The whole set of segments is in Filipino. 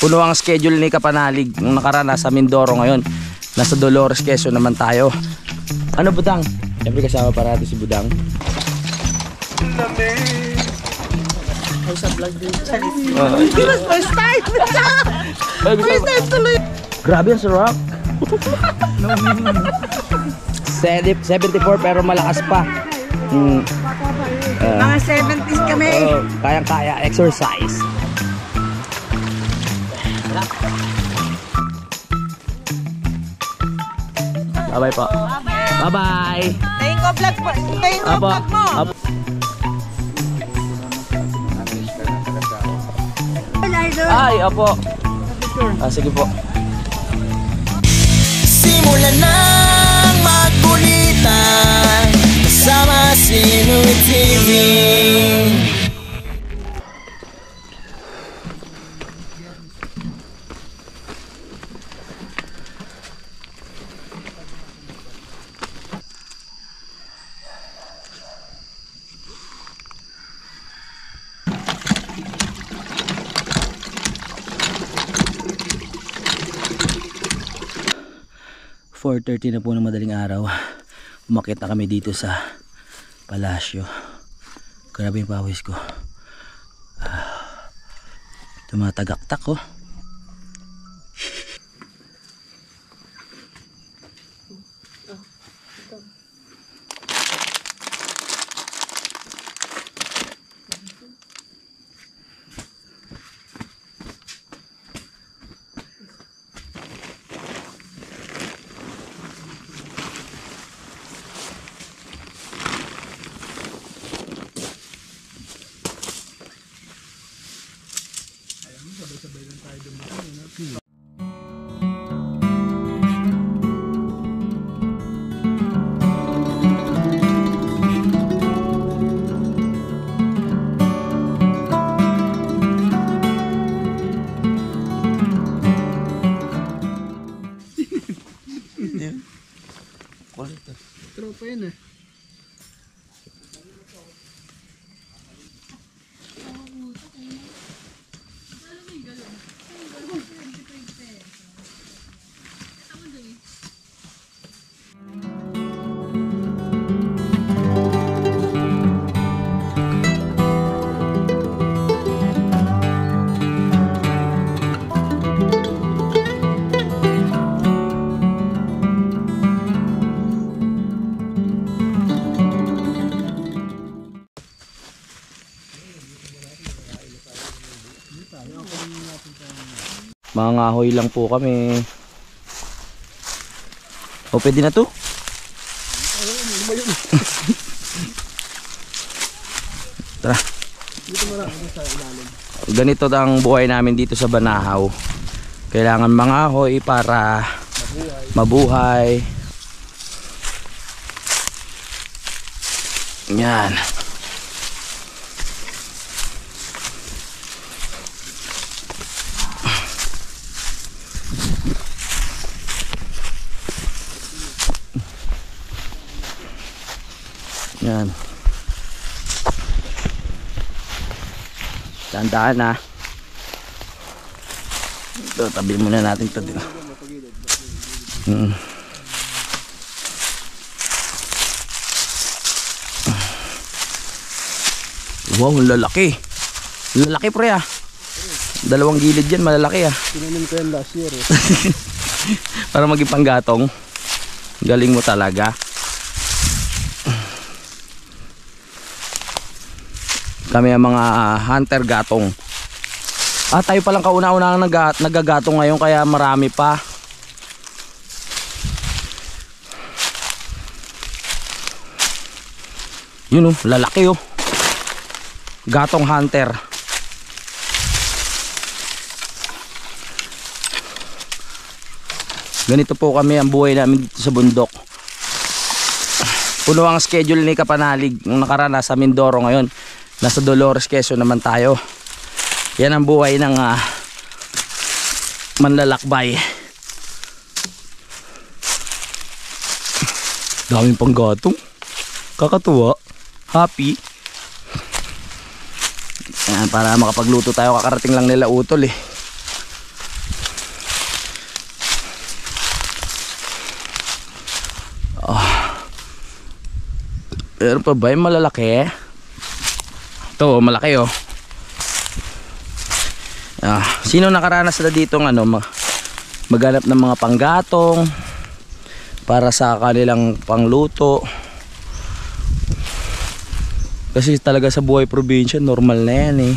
Puno ang schedule ni Kapanalig. Nung nakaraan nasa Mindoro, ngayon nasa Dolores, Quezon naman tayo. Ano Budang? Siyempre kasama parati si Budang. Ay sa vlog din. First time! First time tuloy! Grabe ang sarap. 74 pero malakas pa. Mga 70s kami. Kayang-kaya, exercise. Bye-bye po. Bye-bye. Tayin ko vlog mo. Tayin ko vlog mo. Ay, opo. Sige po. Simulan ng magkulitan kasama si Nuit TV. .30 na po ng madaling araw. Umakyat na kami dito sa palasyo. Grabe yung pawis ko. Tumatagaktak ko. Sabay-sabay lang tayo dumating. Tropa yun eh. Mga ngahoy lang po kami. O pwede na to? Tara. Ganito ang buhay namin dito sa Banahaw. Kailangan mangahoy para mabuhay. Yan. Yan. Tandaan na. Ito, tabi muna natin ito dito. Wow, lalaki. Lalaki pre ah. Dalawang gilid yan, malalaki ah. Tinanim ko yan last year eh. Para maging panggatong. Galing mo talaga. Kami ang mga hunter gatong. Tayo palang kauna-una nagagatong ngayon kaya marami pa. Yun oh, lalaki oh. Gatong hunter. Ganito po kami ang buhay namin dito sa bundok. Puno ang schedule ni Kapanalig. Nung nakaraan nasa Mindoro, ngayon nasa Dolores, Quezon naman tayo. Yan ang buhay ng manlalakbay. Daming panggatong. Kakatuwa. Happy. Yan, para makapagluto tayo. Kakarating lang nila utol eh. Meron pa ba yung malalaki? Ito, malaki oh. Sino nakaranas na dito ng maghanap ng mga panggatong para sa kanilang pangluto? Kasi talaga sa buhay probinsya normal na yan eh.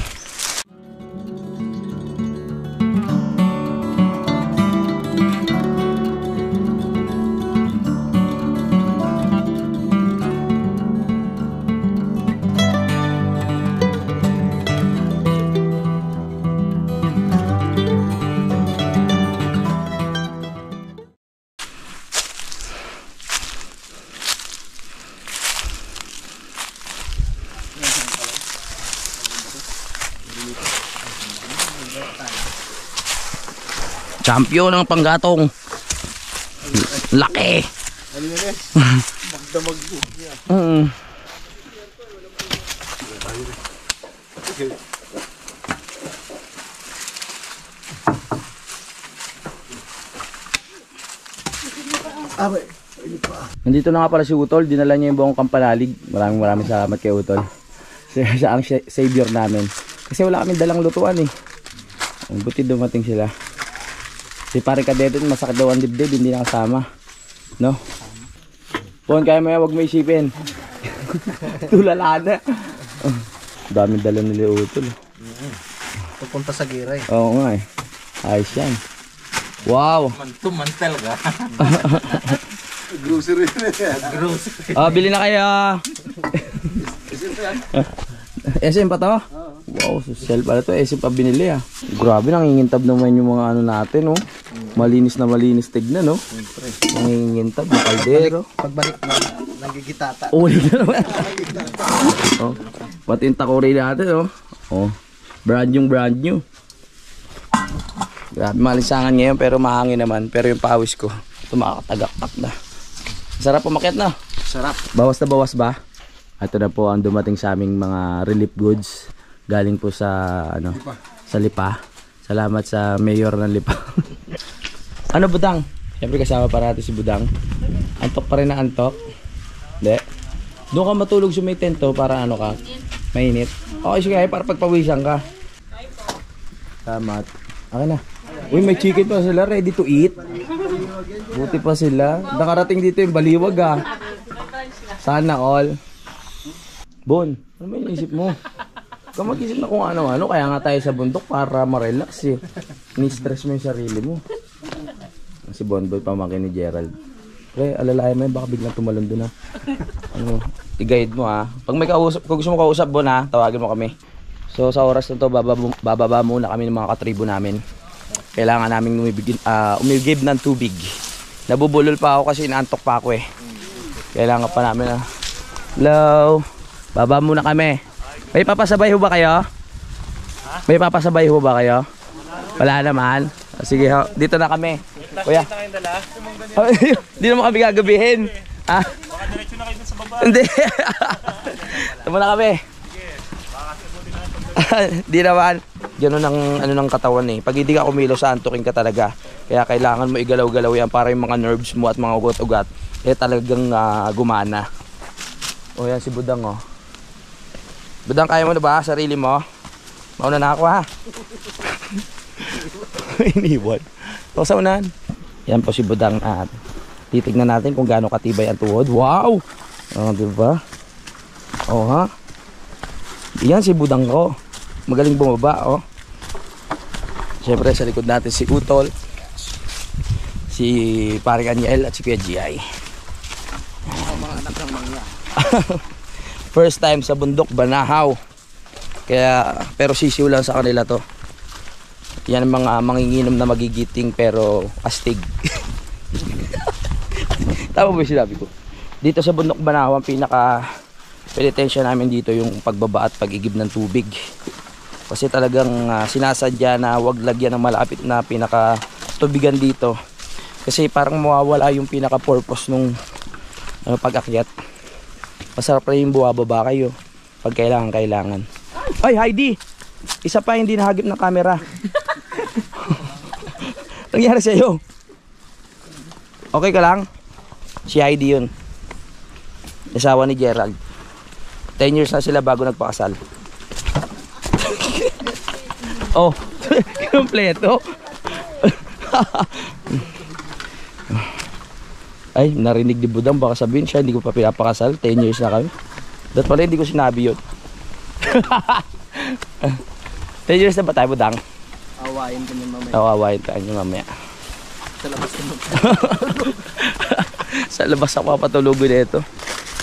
Champion ng panggatong. Laki. Ano yun eh? Magdamag po niya. Nandito na nga pala si Utol. Dinala niya yung buong Kampanalig. Maraming salamat kay Utol. Siya ang savior namin. Kasi wala kaming dalang lutuan eh. Ang buti dumating sila. Si pare Kadete masakit daw ang dibdib, hindi nakasama. No? Pon, kaya mo yan, huwag mo isipin. Tulala na. Daming dala nila Utol. Pupunta sa Giray. Oo nga eh. Ayos yan. Wow. Mantal ka. Grocery na yan. Grocery. Bili na kayo. SM pa to? Wow, social pala to. SM pa binili ah. Grabe, nangingintab naman yung mga ano natin oh. Malinis na malinis tignan no. Nangingintab yung kaldero. Pagbalik na, nagigitata. Ulit na naman. Oh, pati yung takuri natin oh. Oh, brand new. Grabe, malisangan ngayon pero mahangin naman. Pero yung pawis ko, tumakatagaktak na. Sarap umakyat na. Sarap. Bawas na bawas ba? Ito na po ang dumating sa aming mga relief goods. Galing po sa sa Lipa. Salamat sa mayor ng Lipa. Ano Budang? Siyempre kasama parati si Budang. Antok pa rin na antok. Hindi. Doon ka matulog sa may tento para ano ka? Mainit. Okay sige para pagpawisan ka. Salamat. Okay na. Uy, may chicken pa sila, ready to eat. Buti pa sila. Nakarating dito yung baliwag ah. Sana all. Bon, ano ba inisip mo? Ka mag-isip na kung ano-ano, kaya nga tayo sa bundok para ma-relax eh. Ni-stress mo yung sarili mo. Si Bonboy, pamangkin ni Gerald. Pre, alalayan mo yun, baka biglang tumalon dun ha. Ano, i-guide mo ha. Pag may kausap, kung gusto mo kausap Bon ha, tawagin mo kami. So sa oras na to, bababa muna kami ng mga katribo namin. Kailangan namin umigib ng tubig. Nabubulol pa ako kasi inaantok pa ako eh. Kailangan pa namin na. Hello. Baba muna kami. May papasabay ho ba kayo? May papasabay ho ba kayo? Wala naman. Sige ho. Dito na kami. Kuya. Hindi naman kami gagabihin. Ah? Baka diretso na kayo sa baba. Hindi. Tama na kami. Di naman. Ganun ang ano ng katawan eh. Pag hindi ka kumilos, antukin ka talaga. Kaya kailangan mo igalaw-galaw yan para yung mga nerves mo at mga ugat-ugat eh talagang gumana. O yan si Budang oh. Budang, kaya mo na ba? Sarili mo? Mauna na ako ha. Iniwan. O sa unahan. Yan po si Budang at titignan natin kung gaano katibay ang tuhod. Wow! O diba? O ha? Yan si Budang ko. Magaling bumaba oh. Siyempre sa likod natin si Utol, si Paring Aniel at si Kuya G.I. Mga anak ng mangya. First time sa bundok, Banahaw. Kaya pero sisiw lang sa kanila to. Yan ang mga manginginom na magigiting pero astig. Tama ba yung sinabi ko? Dito sa bundok Banahaw, ang pinaka penitensya namin dito yung pagbaba at pag-igib ng tubig. Kasi talagang sinasadya na wag lagyan ng malapit na pinaka tubigan dito. Kasi parang mawawala yung pinaka purpose nung pag-akyat. Masarap rin yung buwababa kayo pag kailangan. Ay Heidi! Isa pa hindi nahagip ng camera. Nangyari sa'yo? Okay ka lang? Si Heidi yun. Asawa ni Gerald. 10 years na sila bago nagpakasal. Oh, kompleto. Ay, narinig ni Budang, baka sabihin siya, hindi ko pa pinapakasal, 10 years na kami. Dapat pala hindi ko sinabi yun. 10 years na ba tayo, Budang? Awayin ko niya mamaya. Awawain tayo niyo mamaya. Sa labas ko mag- Sa labas ako papatulugin na ito.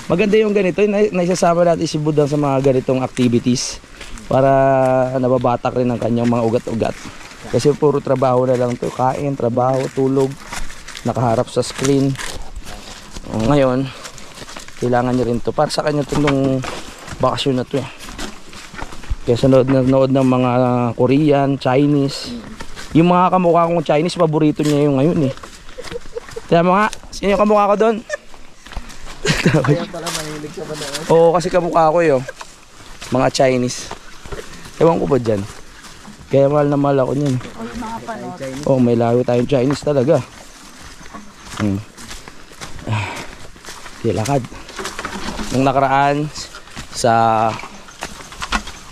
Maganda yung ganito, naisasama natin si Budang sa mga ganitong activities para nababatak rin ang kanyang mga ugat-ugat. Kasi puro trabaho na lang to, kain, trabaho, tulog, nakaharap sa screen. Ngayon, kailangan niya rin to para sa kanya itong bakasyon na to eh. Kaya sa nood ng mga Korean, Chinese, yung mga kamukha kong Chinese, paborito niya yung ngayon eh. Kaya mga, sino yung kamukha ko doon? Kaya pala mahilig sa manood. Oo, kasi kamukha ko yun. Mga Chinese. Ewan ko ba dyan? Kaya mahal na mahal ako niyan. Oo, may layo tayong Chinese talaga. Lakad. Nung nakaraan sa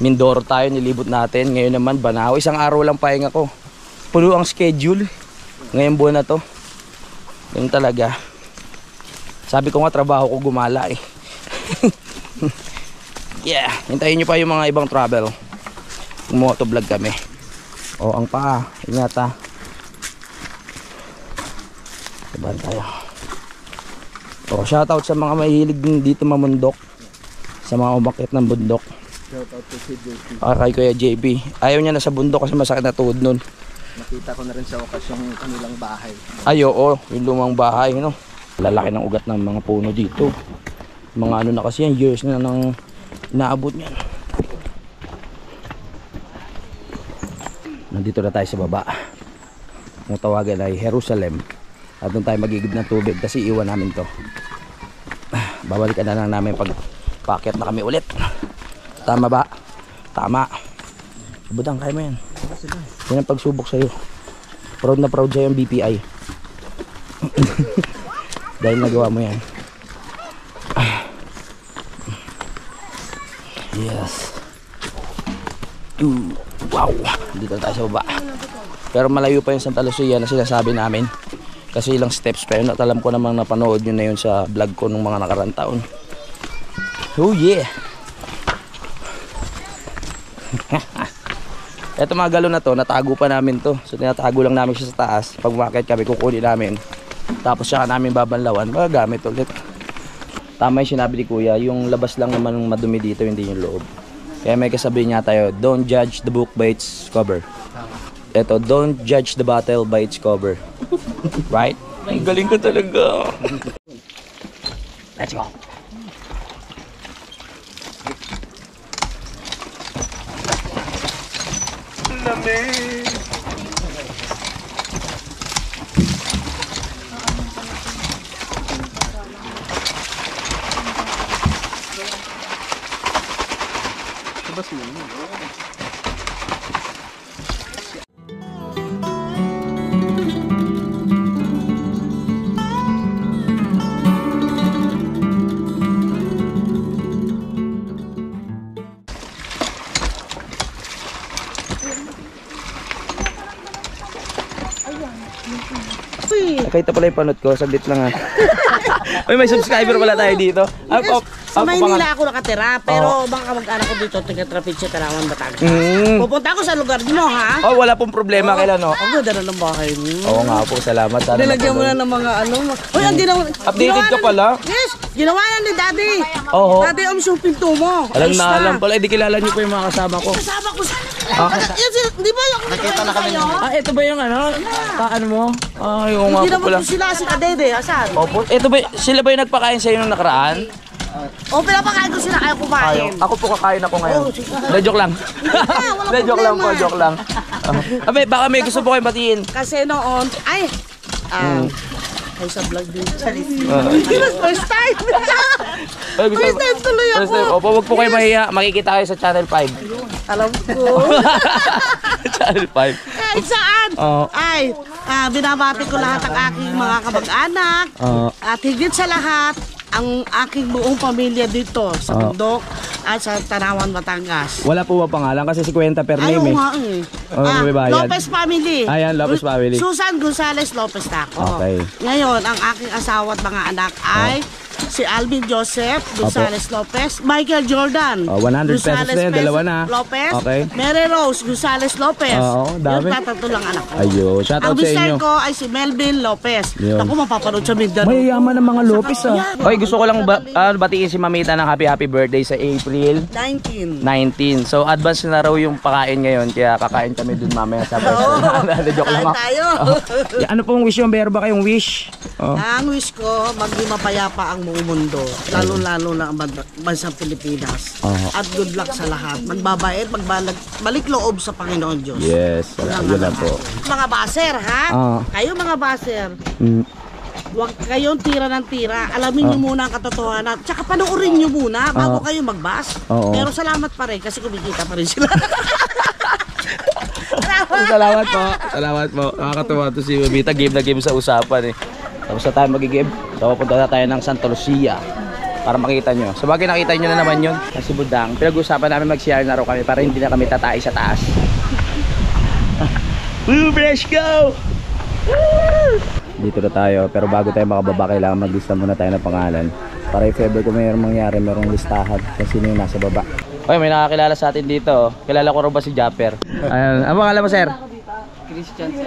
Mindoro tayo, nilibot natin. Ngayon naman Banahaw. Isang araw lang pahinga ko. Puno ang schedule ngayong buwan na to. Yun talaga. Sabi ko nga trabaho ko gumala eh. Yeah, hintayin nyo pa yung mga ibang travel. Motovlog kami. O, ang paa. Ingat ha. Sabahan tayo. O, shoutout sa mga mahilig din dito mamundok. Sa mga umakit ng bundok. Shoutout to si JP. Kay Kuya JP. Ayaw niya na sa bundok kasi masakit na tuhod nun. Nakita ko na rin sa wakas yung kanilang bahay. Ay, oo. Yung lumang bahay, no? Lalaki ng ugat ng mga puno dito. Mga ano na kasi yan, years na nang inaabot niyan. Nandito na tayo sa baba. Ang tawagan ay Jerusalem. At doon tayo magigib ng tubig kasi iwan namin to. Babalikan na lang namin pag packet na kami ulit. Tama ba? Tama. Budang, kaya mo yan. Yan ang pagsubok sa'yo. Proud na proud sa'yo ang BPI. Dahil nagawa mo yan. Yes. Wow. Dito tayo sa baba. Pero malayo pa yung Santa Lucia na sinasabi namin. Kasi ilang steps pa yun. At alam ko namang napanood nyo na yun sa vlog ko nung mga nakarang taon. Oh yeah. Eto mga galon na to, natago pa namin to. So tinatago lang namin siya sa taas. Pag umakit kami, kukunin namin. Tapos siya namin babanlawan, magagamit ulit. Tama yung sinabi ni Kuya, yung labas lang naman madumi dito, hindi yung loob. Kaya may kasabi niya tayo, don't judge the book by its cover. Eto, don't judge the bottle by its cover. Right? Ang galing ko talaga. Let's go. Labas mo yun. Nakita pala yung panot ko, saglit lang ha. Uy, may subscriber pala tayo dito. Sa Maynila ako nakatira, pero baka mag-anak ko dito, taga-Trapiche, Tarawan, Batangas. Pupunta ako sa lugar mo, ha? Oh, wala pong problema, kailan no? Ang ganda na ng bahay mo. Oo nga po, salamat. Sana Nilagyan mo na ng mga ano. Uy, ang ginawa. Updated ka pala? Yes, ginawa na ni Daddy. Oo. Daddy, yung pinto mo. Alam Ayos na alam pala, hindi kilala niyo po yung mga kasama ko. Kasama ko sa... Di ba yung... Nakita na kami ng... Ah, ito ba yung ano? Paano mo? Ay, oo nga Hindi po naman pala. po sila si Kadede, asan? Opo, ito ba, sila ba yung nagpakain sa'yo nung nakaraan? O, pinapakain ko sila, ayaw kumain. Ako po kakain ako ngayon. Oh, sige. Na joke lang. wala Na joke lang po, problema. joke lang. Abe, baka may gusto po kayong batiin. Kasi noon, ay sa vlog din. First time. Ay, gusto- First time tuloy ako. First time. Opo, wag po kayo mahiya. Makikita kayo sa Channel 5. Alam ko. Channel 5. Eh, saan? Oo. Ay, binabati ko lahat ang aking mga kamag-anak. At higit sa lahat, ang aking buong pamilya dito sa bundok. at sa Tanawan, Batangas. Wala po ba pangalan? Kasi 50 per Ayaw name eh. nga eh. May bayad. Lopez family. Ayan, Lopez family. Susan Gonzales Lopez Taco. Okay. Ngayon, ang aking asawa at mga anak ay si Alvin Joseph Gonzales Lopez, Michael Jordan 100 pesos na yun, dalawa na. Lopez, Okay. Mary Rose Gonzales Lopez. Oo, dami. Yung tatatlo lang anak ko. Ayun, shout Ang out sa mister inyo. ko ay si Melvin Lopez. Yun. Ako mapapanood sa Mindanao. Mayayaman ng mga Lopez ah. Yan. Oy, gusto ko lang batiin si Mamita ng happy birthday sa April 19. 19. So advance na raw yung pakain ngayon kaya kakain kami dun mamaya sa birthday. Joke lang Kain ako. tayo. Ano pong wish yung meron ba kayong wish? Oh. Ang wish ko, maging mapayapa ang buong mundo. Lalo-lalo na ang bansang Pilipinas. At good luck sa lahat. Magbabait, balik loob sa Panginoon Diyos. Yes, yun lang po. Mga baser, ha? Kayo mga baser, Mm. huwag kayong tira ng tira. Alamin nyo muna ang katotohanan. Tsaka panoorin nyo muna bago kayo magbas. Oo. Pero salamat pa rin kasi kumikita pa rin sila. Salamat po. Salamat po. Nakakatuwa to si Mamita. Game na game sa usapan eh. Tapos na tayo magigib. So punta na tayo ng Santa Lucia para makita nyo. So bagay nakita nyo na naman yun. Si Budang. Pinag-usapan namin mag-CR na raw kami para hindi na kami tatay sa taas. Woo, let's go! Dito na tayo. Pero bago tayo makababa, kailangan maglista muna tayo ng pangalan. Para if ever kung mayroong mangyari, mayroong listahan kung sino yung nasa baba. Okay, may nakakilala sa atin dito. Kilala ko rin ba si Japper? Ayun. Ang pangalan mo, sir?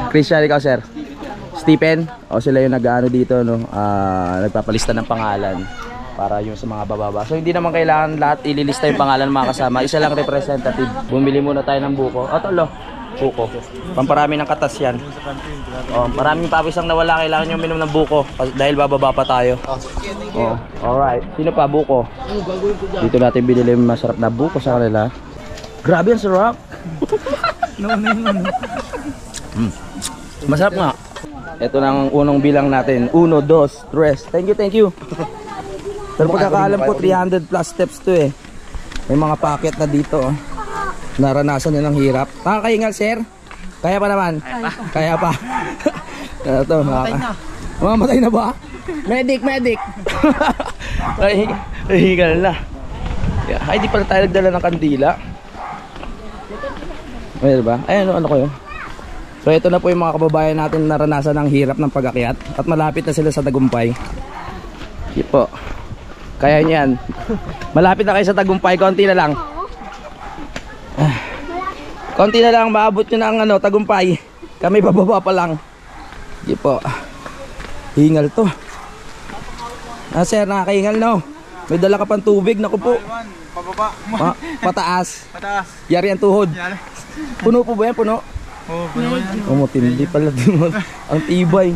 Christian, ikaw, sir? Stephen? O sila yung nag-ano dito, no? Nagpapalista ng pangalan para yung sa mga bababa. So hindi naman kailangan lahat ililista yung pangalan ng mga kasama. Isa lang representative. Bumili muna tayo ng buko. O, tolo. Buko. Pamparami ng katas yan. O, maraming papis ang nawala. Kailangan nyo minom ng buko dahil bababa pa tayo. O, alright. Sino pa? Buko. Dito natin binili yung masarap na buko sa kanila. Grabe ang sarap. Masarap nga. Ito na ang unang bilang natin. 1, 2, 3. Thank you, thank you. Pero pagkakaalam ko 300 plus steps to eh. May mga packet na dito. Naranasan nyo ng hirap. Nakakaingal, sir? Kaya pa naman? Kaya pa. Ito, mamamatay na ba? Medic, medic. Nahihingal na. Ay, di pala tayo nagdala ng kandila. Mayroon ba? Ay, ano ko yun? So ito na po yung mga kababayan natin naranasan ng hirap ng pag-akyat at malapit na sila sa tagumpay. Sige po. Kaya niyan. Malapit na kayo sa tagumpay, konti na lang. Konti na lang maabot niyo ng ano, tagumpay. Kami bababa pa lang. Sige po. Hingal to. Sir, nakakahingal no. May dala ka pang tubig, naku po. Pababa. Pataas. Pataas. Yari ang tuhod. Puno po ba yan? Puno? Oo, pababa yan. Matindi pala din. Ang tibay.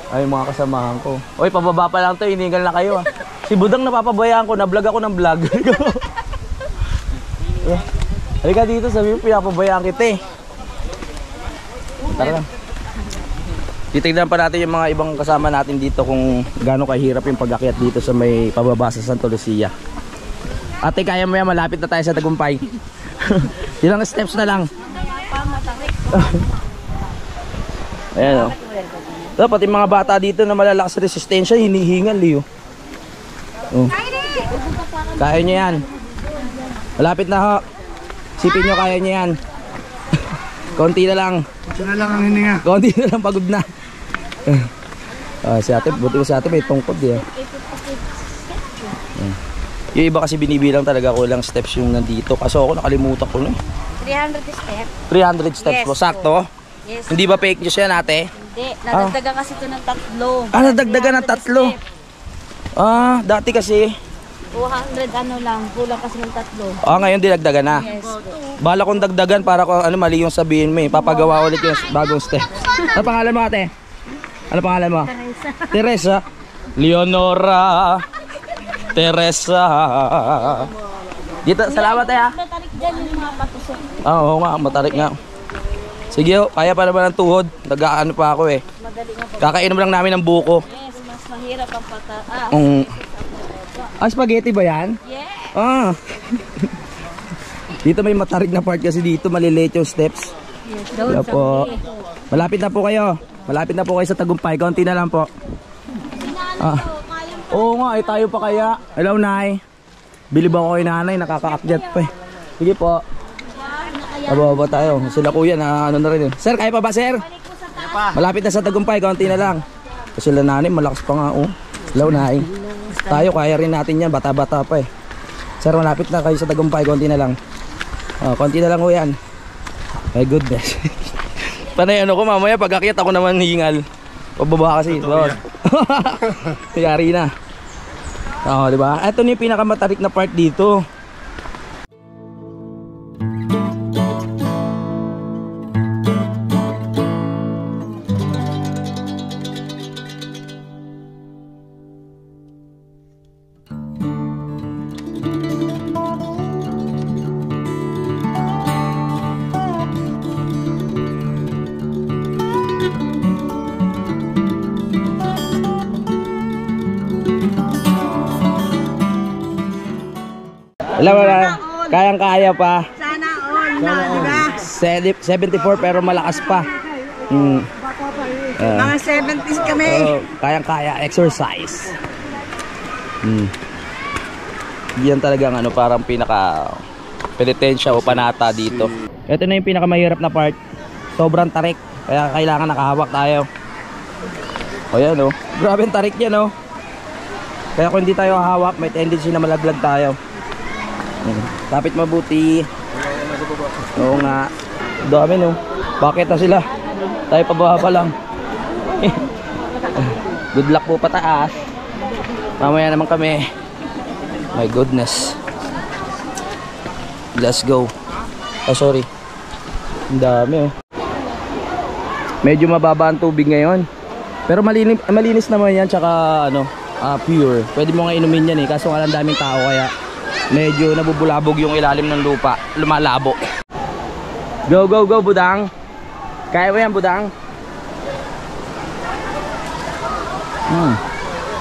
Ay, mga kasamahan ko. Oy, pababa pa lang to, inigal na kayo ah. Si Budang napapabayaan ko, na-vlog ako ng vlog. Halika dito, sabi mo, pinapabayaan kita eh. Tara lang. Titignan pa natin yung mga ibang kasama natin dito kung gaano kahirap yung pag-akyat dito sa may pababa sa Santa Lucia. Ate, kaya mo yan, malapit na tayo sa tagumpay. Ilang steps na lang. Ayan o. Pati mga bata dito na malalakas sa resistensya, hinihingal eh. Oh. Kaya nyo yan. Malapit na ho. Sipin nyo, kaya nyo yan. Konti na lang. Ito na lang ang hininga. Konti na lang, pagod na. Si ate, buti ko si ate may tungkod eh. Yung iba kasi binibilang talaga ko lang steps yung nandito. Kaso ako nakalimutan ko na. 300 steps. 300 steps Yes po, sakto? Yes. Hindi ba fake news yan ate? Hindi, nadagdagan kasi ito ng 3. Nadagdagan ng 3. Dati kasi 200 ano lang, kulang kasi ng 3. ngayon dinagdagan na. Yes. Bala kong dagdagan para kung ano mali yung sabihin mo eh. Papagawa ulit yung bagong steps. Ano pangalan mo ate? Ano pangalan mo? Teresa. Leonora. Teresa. Dito, salamat eh ha. Matarik dyan yung mga patusok. Oo nga, matarik nga. Sige, kaya pa naman ang tuhod. Nag-aano pa ako eh. Madali nga po. Kakainom lang namin ng buko. Yes, mas mahirap ang pata. Spaghetti ba yan? Yes. Dito may matarik na part kasi dito maliliit yung steps. Yes, Kaya po. Malapit na po kayo. Malapit na po kayo sa tagumpay. Konti na lang po. Oo nga, tayo pa kaya. Hello, Nay. Bilib ako kay nanay, nakakaakyat pa eh. Sige po. Bababa tayo. Sila kuya na ano na rin yun. Sir, kaya pa ba sir? Malapit na sa Tagumpay, kaunti na lang. Kasi sila nanay, malakas pa nga oh. Sila unahin. Tayo, kaya rin natin yan, bata-bata pa eh. Sir, malapit na kayo sa Tagumpay, kaunti na lang. Oh, kaunti na lang ho yan. My goodness. Panay ano ko, mamaya pag akyat ako naman hingal. Pababa kasi. Yari na. Oo, diba? Ito na yung pinakamatarik na part dito. Alam mo na, kayang-kaya pa. Sana all na, di ba? 74 pero malakas pa. Mga 70s kami. Kayang-kaya, exercise. Yan talagang ano, parang pinaka penitensya o panata dito. Ito na yung pinakamahirap na part. Sobrang tarik, kaya kailangan nakahawak tayo. O yan o, grabe ang tarik yan o. Kaya kung hindi tayo hawak, may tendency na malaglag tayo. Lapit mabuti. Oo nga. Dami no. Bakit na sila? Tayo pababa pa lang. Good luck po pataas. Mamaya naman kami. My goodness. Let's go. Oh sorry. Ang dami oh. Medyo mababa ang tubig ngayon. Pero malinis naman yan. Tsaka ano, pure. Pwede mo nga inumin yan eh. Kaso nga lang daming tao kaya medyo nabubulabog yung ilalim ng lupa. Lumalabo. Go, go, go, Budang. Kaya mo yan, Budang.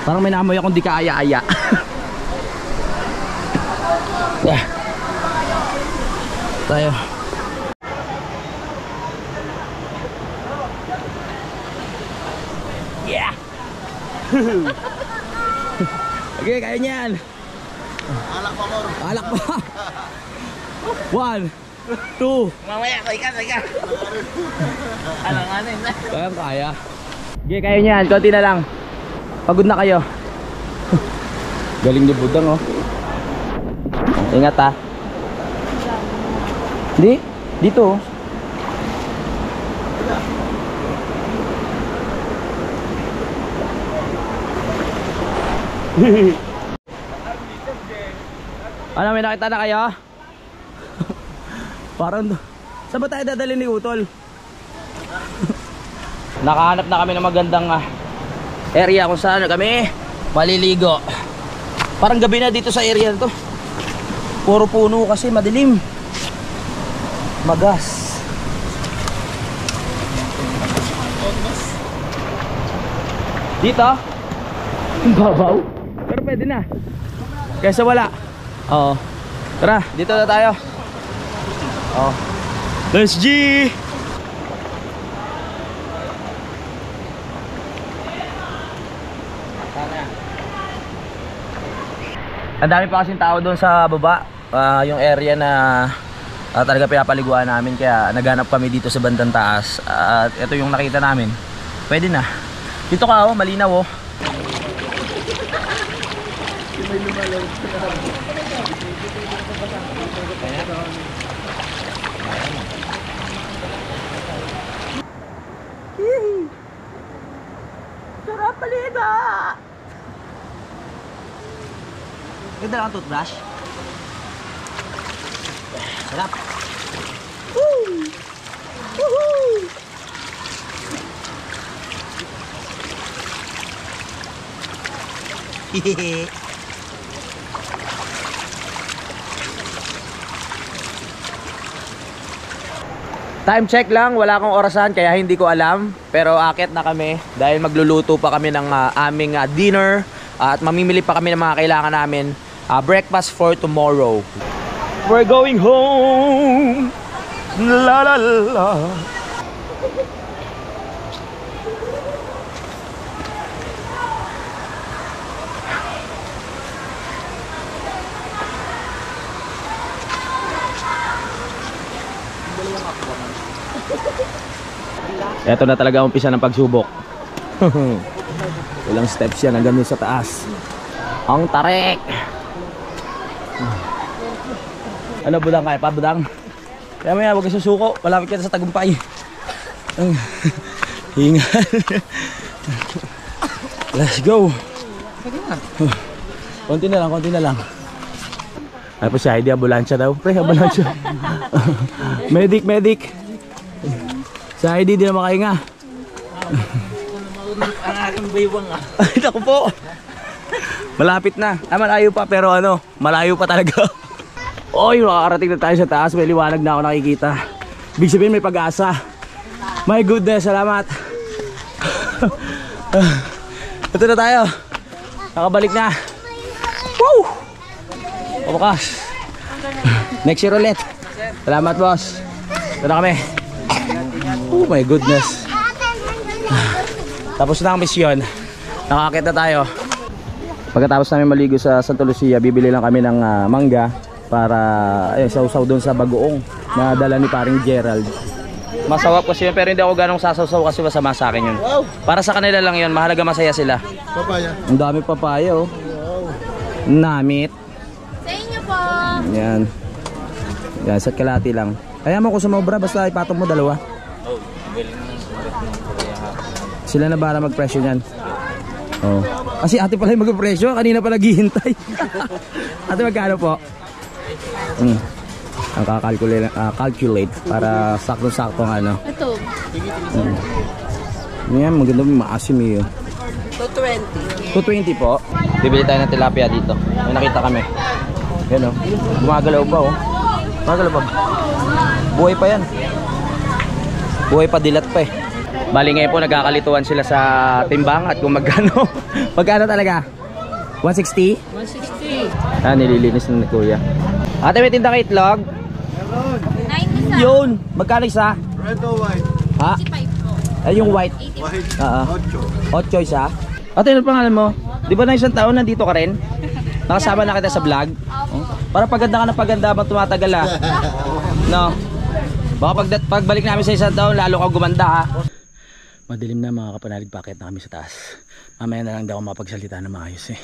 Parang may naamoy akong di kaaya-aya. Yeah. Tayo. Yeah. Okay, kaya niyan. Alak pa mo. Alak pa. 1, 2. Mamaya, kaya. Alanganin na. Kaya. Okay, kaya niyan. Konti na lang. Pagod na kayo. Galing ni Budang oh. Ingat ha. Hindi. Dito oh. Ano, may nakita na kayo? Parang saan ba tayo dadalhin ni Utol? Nakahanap na kami ng magandang area kung saan kami maliligo. Parang gabi na dito sa area na to. Puro puno kasi madilim. Magas. Dito? Babaw. Pero pwede na. Kaysa wala. Oo. Tara, dito na tayo. Oh. Let's G. Ang dami pa kasing tao doon sa baba. Yung area na talaga pinapaliguan namin, kaya naghanap kami dito sa bandang taas. At ito yung nakita namin. Pwede na. Dito ka oh, malinaw oh. Sarap paliga. Ganda lang toothbrush. Sarap. Woo! Woohoo! Hehehe. Time check lang, wala akong orasan kaya hindi ko alam. Pero akit na kami dahil magluluto pa kami ng aming dinner. At mamimili pa kami ng mga kailangan namin. Breakfast for tomorrow. We're going home. La la la. Ito na talaga umpisa ng pagsubok. Ilang steps yan hanggang sa taas. Ang tarik. Ano budang, kaya pa budang? Kaya maya huwag ka susuko. Malapit ka na sa tagumpay. Hingal. Let's go. Konti na lang, konti na lang. Ay po si Heidi, ambulansya daw. Pre, ambulansya. Medic, medic. Si Heidi, di na makahinga. Ang aking baywang ah. Ay, naku po. Malapit na. Ah, malayo pa, pero ano, malayo pa talaga. Oy, makakarating na tayo sa taas. May liwanag na ako nakikita. Ibig sabihin may pag-asa. My goodness, salamat. Ito na tayo. Nakabalik na. Woo! Pabukas. Next year ulit. Salamat, boss. Ito na kami. Oh my goodness. Tapos na ang misyon. Nakakit na tayo. Pagkatapos namin maligo sa Santa Lucia, bibili lang kami ng mangga para sausaw doon sa bagoong na dala ni paring Gerald. Masawap kasi yun, pero hindi ako ganong sasawsaw kasi masama sa akin yun. Para sa kanila lang yun, mahalaga masaya sila. Papaya. Ang dami papaya oh. Namit. Sa inyo po. Yan. Yan, sa kalati lang. Kaya mo kung sumobra, basta ipatong mo dalawa. Sila na para mag-presyo yan. Oh. Kasi ate pala yung mag-presyo, kanina pa naghihintay. Ate magkano po? Ang calculate para sakto-sakto ng ano. Ito. Yan, maganda may maasim eh. 220. 220 po. Bibili tayo ng tilapia dito. May nakita kami. Yan o. Gumagalaw pa o. Gumagalaw pa. Buhay pa yan. Buhay pa, dilat pa eh. Bali ngayon po nagkakalituan sila sa timbang at kung magkano. Magkano talaga? 160? 160. Ah, nililinis na ni Kuya. Ate, may tinda ka itlog? 90 sa. Yun! Magkano isa? Red or white? Ha? 85 po. Ay, yung white. White. 8 isa. Ate, ano pangalan mo? Di ba na isang taon nandito ka rin? Nakasama na kita sa vlog? Oh. Para paganda ka na paganda habang tumatagal ah. No? Baka pagbalik namin sa isang taon, lalo kang gumanda ha. Madilim na mga kapanalig, pakit na kami sa taas. Mamaya na lang daw ako mapagsalita na maayos eh.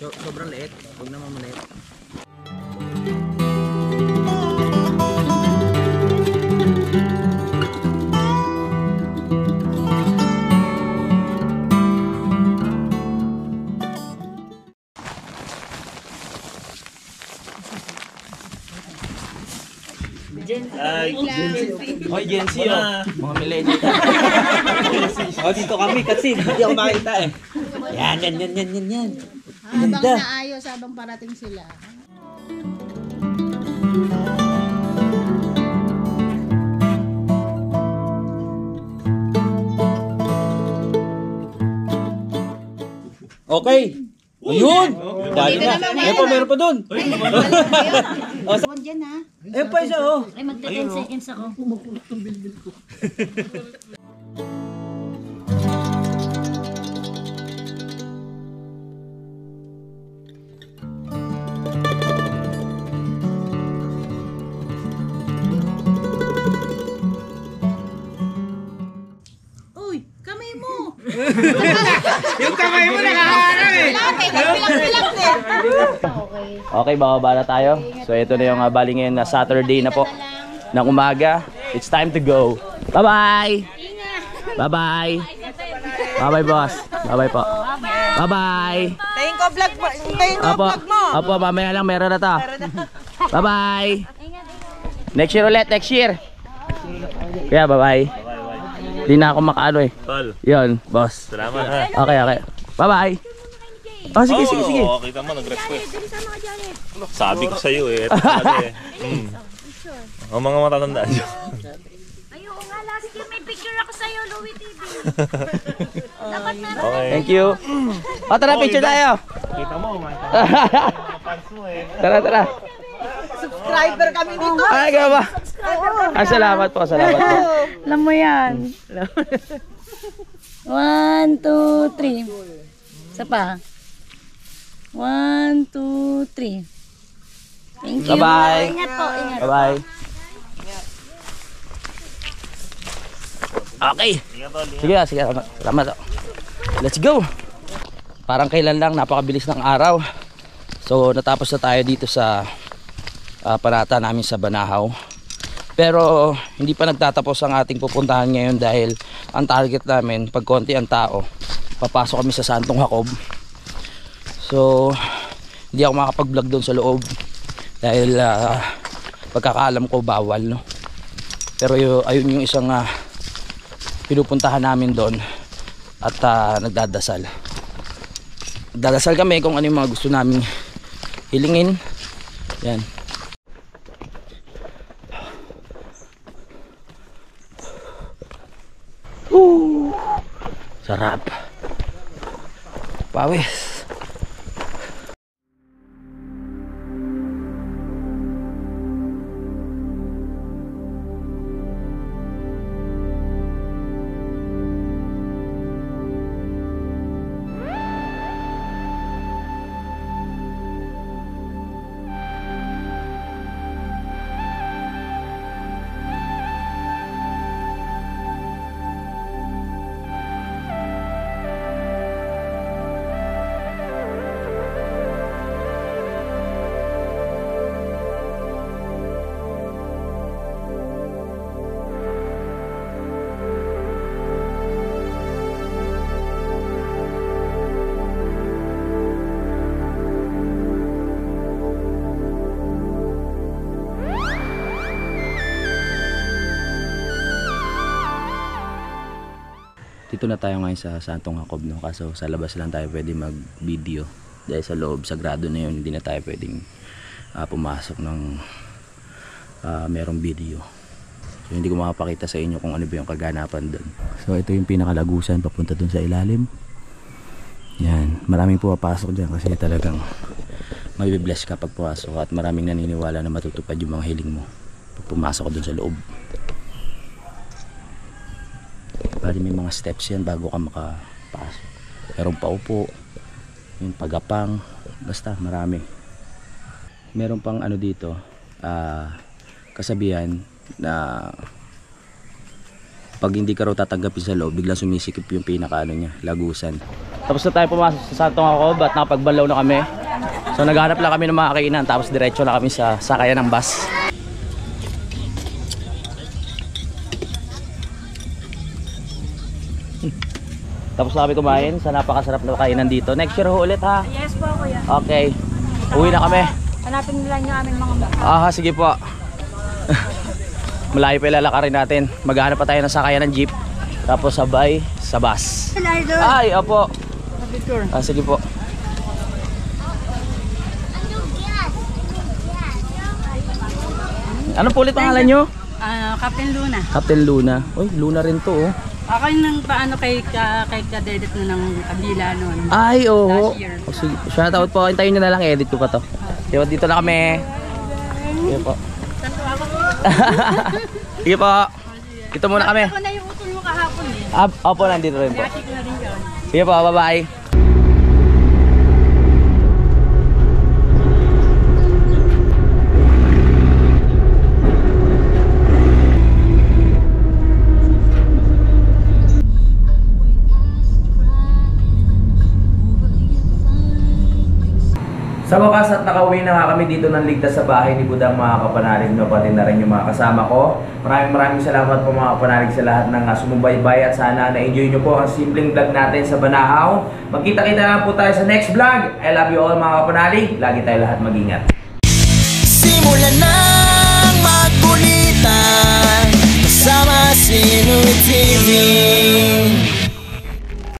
Sobrang liit, huwag naman maliit. Hoy, Gen Z oh. Mga millennial. Oh, dito kami kasi hindi ako makita eh. Yan. Habang naayos, habang parating sila. Okay. Ayun. Dali na. Meron pa doon. Diyan ha. Ayun pa isa oh. Ay, magta-10 seconds ako. Uy, kamay mo! Yung kamay mo nakaharang eh. Bilang din. Okay. Okay, bababa na tayo. So ito na yung bali ngayon na Saturday na po ng umaga. It's time to go. Bye-bye! Bye-bye! Bye-bye, boss. Bye-bye po. Bye-bye! Tayin ko vlog mo. Tayin ko Apo, vlog mo. apo, mamaya lang, meron na to. Bye-bye! Next year ulit, next year! Kaya bye-bye. Hindi na ako makaano eh. Yun, boss. Salamat ha. Okay, okay. Bye-bye! Oh, sige, sige, sige. Oo, kita mo, nag-request. Sabi ko sa'yo eh. Ito talaga eh. Ang mga matatandaan nyo. Ay, oo nga, last year may picture ako sa'yo, Louie TV. Dapat meron. Okay. Thank you. O, tara, picture tayo. Kita mo, mga fans mo eh. Tara, tara. Subscriber kami dito. Ay, gano'n ba? Ay, salamat po, salamat po. Alam mo yan. 1, 2, 3. Isa pa. 1, 2, 3. Thank you. Bye-bye. Ingat po, ingat. Bye-bye. Okay. Sige, sige. Salamat. Let's go. Parang kailan lang, napakabilis ng araw. So, natapos na tayo dito sa panata namin sa Banahaw. Pero, hindi pa nagtatapos ang ating pupuntahan ngayon dahil ang target namin, pag konti ang tao, papasok kami sa Santong Jacob. So, hindi ako makapag-vlog doon sa loob dahil pagkakaalam ko bawal, no? Pero ayun yung isang pinupuntahan namin doon at nagdadasal kami kung ano yung mga gusto namin hilingin. Yan. Sarap. Pawis. Dito na tayo ngayon sa Santong Jacob, no? Kaso sa labas lang tayo pwede mag video dahil sa loob, sagrado na yun, hindi na tayo pwedeng pumasok ng merong video. So hindi ko makapakita sa inyo kung ano ba yung kaganapan doon. So ito yung pinakalagusan papunta doon sa ilalim. Yan, maraming pumapasok dyan kasi talagang mabibless ka pag pumasok at maraming naniniwala na matutupad yung mga hiling mo pag pumasok doon sa loob. Bali may mga steps yan bago ka makapasok. Merong paupo, yung pagapang, basta marami. Meron pang ano dito, kasabihan na pag hindi ka raw tatanggapin sa loob, biglang sumisikip yung pinakaano niya, lagusan. Tapos na tayo pumasok sa Santong Jacob at napagbalaw na kami. So naghanap lang kami ng mga kainan, tapos diretso na kami sa sakayan ng bus. Tapos na kami kumain sa napakasarap na kainan dito. Next year ho ulit ha. Yes po, kuya. Okay. Uwi na kami. Hanapin nila yung aming mga Sige po. Malayo pa ilalakarin natin. Maghanap pa tayo ng sakayan ng jeep. Tapos sabay sa bus. Ay, opo. Sige po. Ano po ulit pangalan nyo? Captain Luna. Captain Luna. Uy, Luna rin to oh. Ako yung nang paano kay Kadedet na ng kabila noon. Ay, oo. Last year. Sige, shoutout po. Hintayin nyo na lang, edit ko pa to. Diba, dito na kami. Sige po. Sige po. Dito muna kami. Ako na yung utol mo kahapon eh. Opo, nandito rin po. Nakik na rin yun. Sige po, bye-bye. Sa wakas at nakauwi na nga kami dito ng ligtas sa bahay ni Budang mga kapanalig, no, pati na rin yung mga kasama ko. Maraming salamat po mga kapanalig sa lahat ng sumubaybay at sana na-enjoy nyo po ang simpleng vlog natin sa Banahaw. Magkita-kita na po tayo sa next vlog. I love you all mga kapanalig. Lagi tayo lahat mag-ingat. Simulan ng magkulitan kasama si Louie TV.